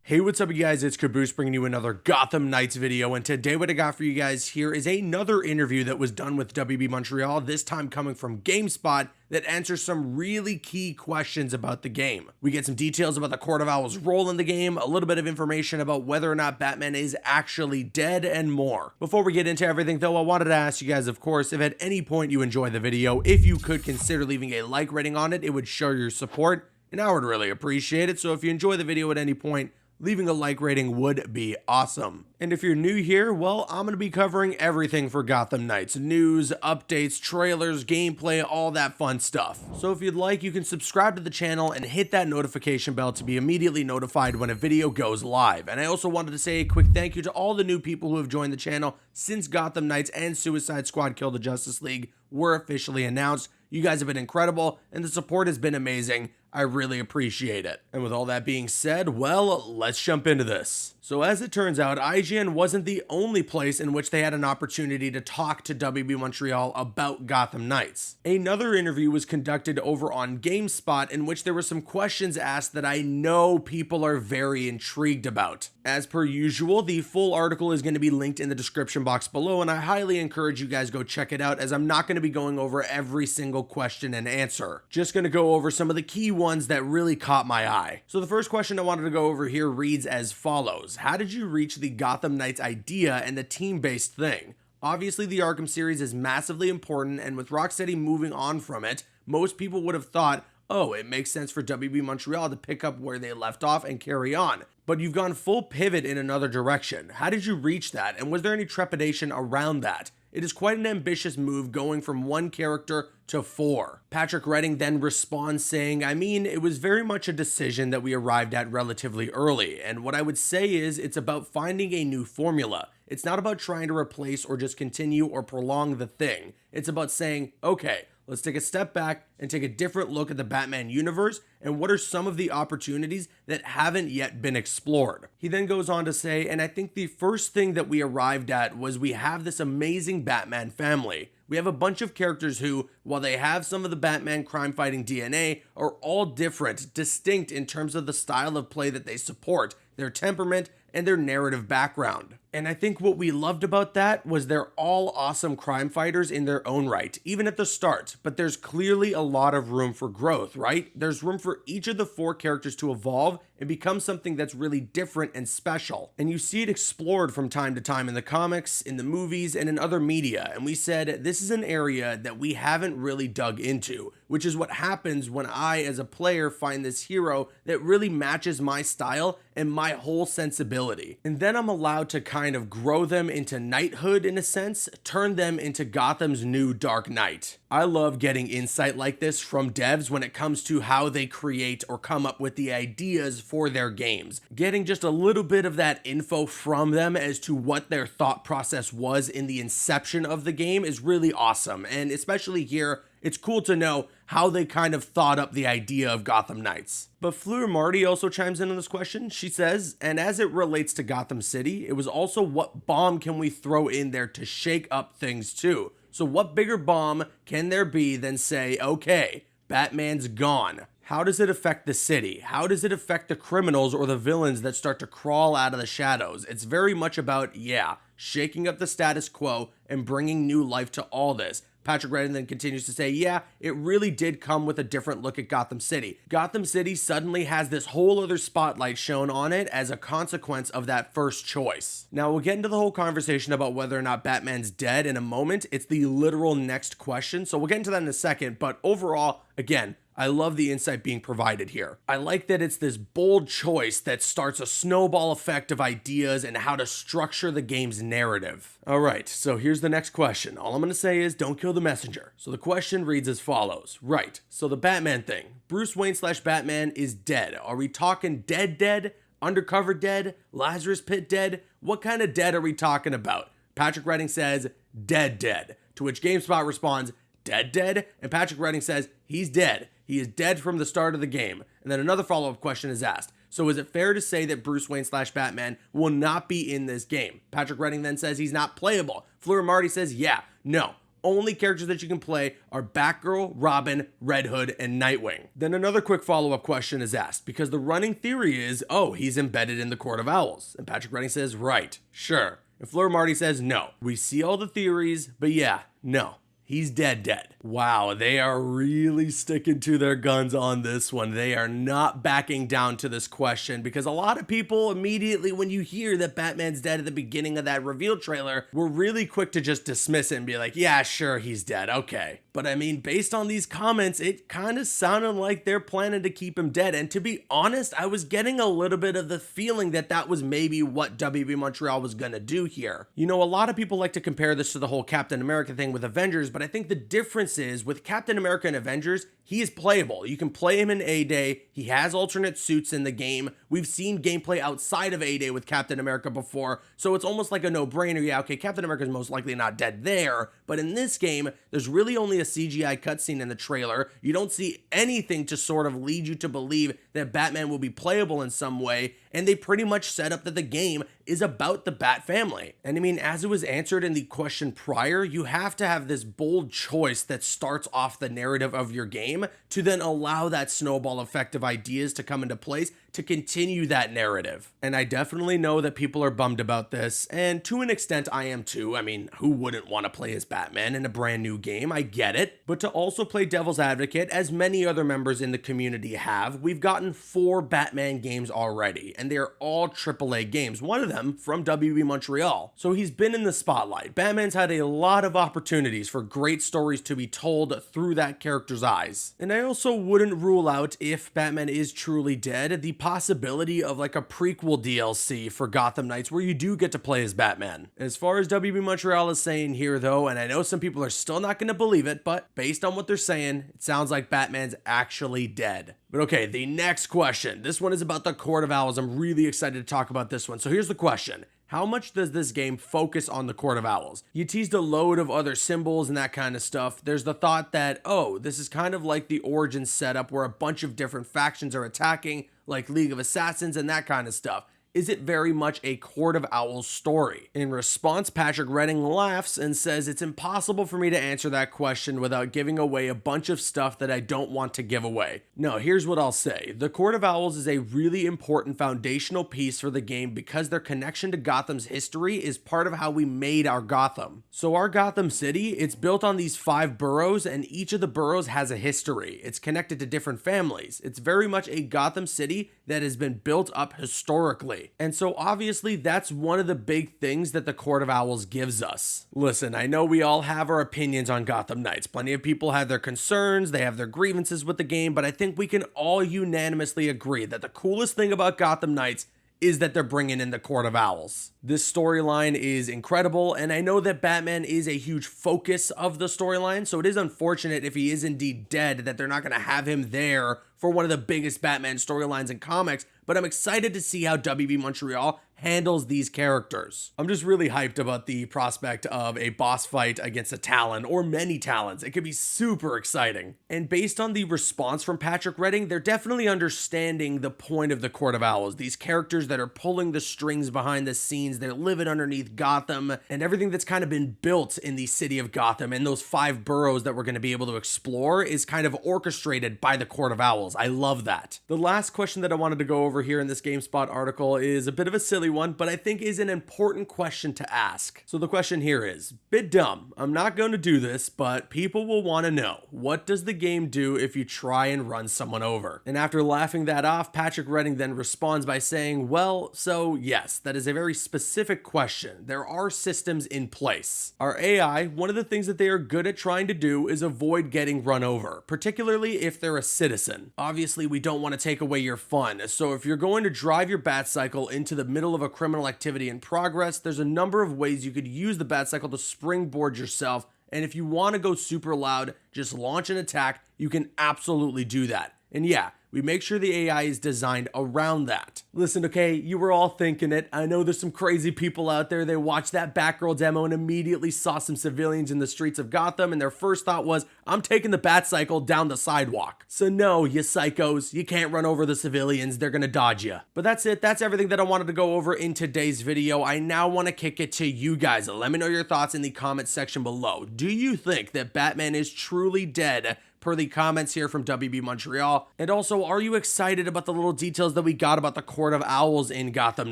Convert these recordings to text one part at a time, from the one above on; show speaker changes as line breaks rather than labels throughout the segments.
Hey, what's up you guys, it's Caboose bringing you another Gotham Knights video, and today what I got for you guys here is another interview that was done with WB Montreal, this time coming from Gamespot, that answers some really key questions about the game. We get some details about the Court of Owl's role in the game, a little bit of information about whether or not Batman is actually dead, and more. Before we get into everything though, I wanted to ask you guys, of course, if at any point you enjoy the video, if you could consider leaving a like rating on it, it would show your support, and I would really appreciate it. So if you enjoy the video at any point, leaving a like rating would be awesome. And if you're new here, well, I'm going to be covering everything for Gotham Knights. News, updates, trailers, gameplay, all that fun stuff. So if you'd like, you can subscribe to the channel and hit that notification bell to be immediately notified when a video goes live. And I also wanted to say a quick thank you to all the new people who have joined the channel since Gotham Knights and Suicide Squad Kill the Justice League were officially announced. You guys have been incredible, and the support has been amazing. I really appreciate it. And with all that being said, well, let's jump into this. So as it turns out, IGN wasn't the only place in which they had an opportunity to talk to WB Montreal about Gotham Knights. Another interview was conducted over on GameSpot in which there were some questions asked that I know people are very intrigued about. As per usual, the full article is going to be linked in the description box below, and I highly encourage you guys go check it out, as I'm not going to be going over every single question and answer. Just going to go over some of the key ones that really caught my eye. So the first question I wanted to go over here reads as follows: how did you reach the Gotham Knights idea and the team-based thing? Obviously, the Arkham series is massively important, and with Rocksteady moving on from it, most people would have thought, oh, it makes sense for WB Montreal to pick up where they left off and carry on. But you've gone full pivot in another direction. How did you reach that, and was there any trepidation around that? It is quite an ambitious move, going from one character to 4. Patrick Redding then responds saying, I mean, it was very much a decision that we arrived at relatively early, and what I would say is it's about finding a new formula. It's not about trying to replace or just continue or prolong the thing. It's about saying, okay, let's take a step back and take a different look at the Batman universe and what are some of the opportunities that haven't yet been explored. He then goes on to say, and I think the first thing that we arrived at was we have this amazing Batman family. We have a bunch of characters who, while they have some of the Batman crime-fighting DNA, are all different, distinct in terms of the style of play that they support, their temperament, and their narrative background. And I think what we loved about that was they're all awesome crime fighters in their own right, even at the start, but there's clearly a lot of room for growth, right? There's room for each of the 4 characters to evolve and become something that's really different and special. And you see it explored from time to time in the comics, in the movies, and in other media. And we said, this is an area that we haven't really dug into, which is what happens when I, as a player, find this hero that really matches my style and my whole sensibility. And then I'm allowed to kind of grow them into knighthood in a sense, turn them into Gotham's new Dark Knight. I love getting insight like this from devs when it comes to how they create or come up with the ideas for their games. Getting just a little bit of that info from them as to what their thought process was in the inception of the game is really awesome, and especially here, it's cool to know how they kind of thought up the idea of Gotham Knights. But Fleur Marty also chimes in on this question. She says, and as it relates to Gotham City, it was also what bomb can we throw in there to shake up things too? So what bigger bomb can there be than say, okay, Batman's gone. How does it affect the city? How does it affect the criminals or the villains that start to crawl out of the shadows? It's very much about, yeah, shaking up the status quo and bringing new life to all this. Patrick Redding then continues to say, yeah, it really did come with a different look at Gotham City. Gotham City suddenly has this whole other spotlight shown on it as a consequence of that first choice. Now, we'll get into the whole conversation about whether or not Batman's dead in a moment. It's the literal next question, so we'll get into that in a second, but overall, again, I love the insight being provided here. I like that it's this bold choice that starts a snowball effect of ideas and how to structure the game's narrative. All right, so here's the next question. All I'm going to say is don't kill the messenger. So the question reads as follows. Right, so the Batman thing. Bruce Wayne / Batman is dead. Are we talking dead? Undercover dead? Lazarus Pit dead? What kind of dead are we talking about? Patrick Redding says, dead. To which GameSpot responds, dead? And Patrick Redding says, he's dead. He is dead from the start of the game. And then another follow-up question is asked. So is it fair to say that Bruce Wayne / Batman will not be in this game? Patrick Redding then says he's not playable. Fleur Marty says, yeah, no. only characters that you can play are Batgirl, Robin, Red Hood, and Nightwing. Then another quick follow-up question is asked, because the running theory is, oh, he's embedded in the Court of Owls. And Patrick Redding says, right, sure. And Fleur Marty says, no. We see all the theories, but yeah, no. He's dead. Wow, they are really sticking to their guns on this one. They are not backing down to this question, because a lot of people immediately, when you hear that Batman's dead at the beginning of that reveal trailer, were really quick to just dismiss it and be like, yeah, sure, he's dead, okay. But I mean, based on these comments, it kind of sounded like they're planning to keep him dead. And to be honest, I was getting a little bit of the feeling that that was maybe what WB Montreal was gonna do here. You know, a lot of people like to compare this to the whole Captain America thing with Avengers, but I think the difference is with Captain America and Avengers, he is playable. You can play him in A-Day. He has alternate suits in the game. We've seen gameplay outside of A-Day with Captain America before, so it's almost like a no-brainer. Yeah, okay, Captain America is most likely not dead there, but in this game, there's really only a CGI cutscene in the trailer. You don't see anything to sort of lead you to believe that Batman will be playable in some way, and they pretty much set up that the game is about the Bat family. And I mean, as it was answered in the question prior, you have to have this bold choice that starts off the narrative of your game to then allow that snowball effect of ideas to come into place to continue that narrative. And I definitely know that people are bummed about this, and to an extent I am too. I mean, who wouldn't want to play as Batman in a brand new game? I get it. But to also play devil's advocate, as many other members in the community have, we've gotten 4 Batman games already, and they're all AAA games, one of them from WB Montreal. So he's been in the spotlight. Batman's had a lot of opportunities for great stories to be told through that character's eyes. And I also wouldn't rule out, if Batman is truly dead, the possibility of like a prequel DLC for Gotham Knights where you do get to play as Batman. As far as WB Montreal is saying here though, and I know some people are still not going to believe it, but based on what they're saying, it sounds like Batman's actually dead. But okay, the next question. This one is about the Court of Owls. I'm really excited to talk about this one. So here's the question. How much does this game focus on the Court of Owls? You teased a load of other symbols and that kind of stuff. There's the thought that, oh, this is kind of like the Origin setup where a bunch of different factions are attacking, like League of Assassins and that kind of stuff. Is it very much a Court of Owls story? In response, Patrick Redding laughs and says it's impossible for me to answer that question without giving away a bunch of stuff that I don't want to give away. No, here's what I'll say. The Court of Owls is a really important foundational piece for the game because their connection to Gotham's history is part of how we made our Gotham. So our Gotham City, it's built on these 5 boroughs, and each of the boroughs has a history. It's connected to different families. It's very much a Gotham City that has been built up historically. And so obviously that's one of the big things that the Court of Owls gives us. Listen, I know we all have our opinions on Gotham Knights. Plenty of people have their concerns, they have their grievances with the game, but I think we can all unanimously agree that the coolest thing about Gotham Knights is that they're bringing in the Court of Owls. This storyline is incredible, and I know that Batman is a huge focus of the storyline, so it is unfortunate if he is indeed dead that they're not going to have him there for one of the biggest Batman storylines in comics, but I'm excited to see how WB Montreal handles these characters. I'm just really hyped about the prospect of a boss fight against a Talon, or many Talons. It could be super exciting. And based on the response from Patrick Redding, they're definitely understanding the point of the Court of Owls. These characters that are pulling the strings behind the scenes, they're living underneath Gotham, and everything that's kind of been built in the city of Gotham, and those 5 boroughs that we're going to be able to explore is kind of orchestrated by the Court of Owls. I love that. The last question that I wanted to go over here in this GameSpot article is a bit of a silly one, but I think is an important question to ask. So the question here is, bit dumb. I'm not going to do this, but people will want to know, what does the game do if you try and run someone over? And after laughing that off, Patrick Redding then responds by saying, well, so yes, that is a very specific question. There are systems in place. Our AI, one of the things that they are good at trying to do is avoid getting run over, particularly if they're a citizen. Obviously, we don't want to take away your fun, so if you're going to drive your Batcycle into the middle of a criminal activity in progress, there's a number of ways you could use the Batcycle to springboard yourself, and if you want to go super loud, just launch an attack, you can absolutely do that. And yeah, we make sure the AI is designed around that. Listen, okay, you were all thinking it. I know there's some crazy people out there. They watched that Batgirl demo and immediately saw some civilians in the streets of Gotham, and their first thought was, I'm taking the Batcycle down the sidewalk. So no, you psychos, you can't run over the civilians. They're gonna dodge you. But that's it. That's everything that I wanted to go over in today's video. I now want to kick it to you guys. Let me know your thoughts in the comment section below. Do you think that Batman is truly dead, per the comments here from WB Montreal? And also, are you excited about the little details that we got about the Court of Owls in Gotham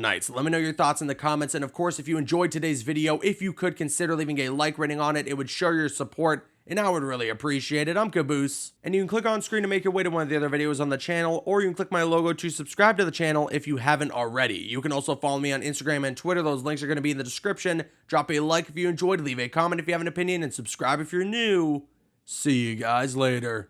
Knights? Let me know your thoughts in the comments. And of course, if you enjoyed today's video, if you could consider leaving a like rating on it, it would show your support, and I would really appreciate it. I'm Caboose, and you can click on screen to make your way to one of the other videos on the channel, or you can click my logo to subscribe to the channel if you haven't already. You can also follow me on Instagram and Twitter. Those links are going to be in the description. Drop a like if you enjoyed, leave a comment if you have an opinion, and subscribe if you're new. See you guys later.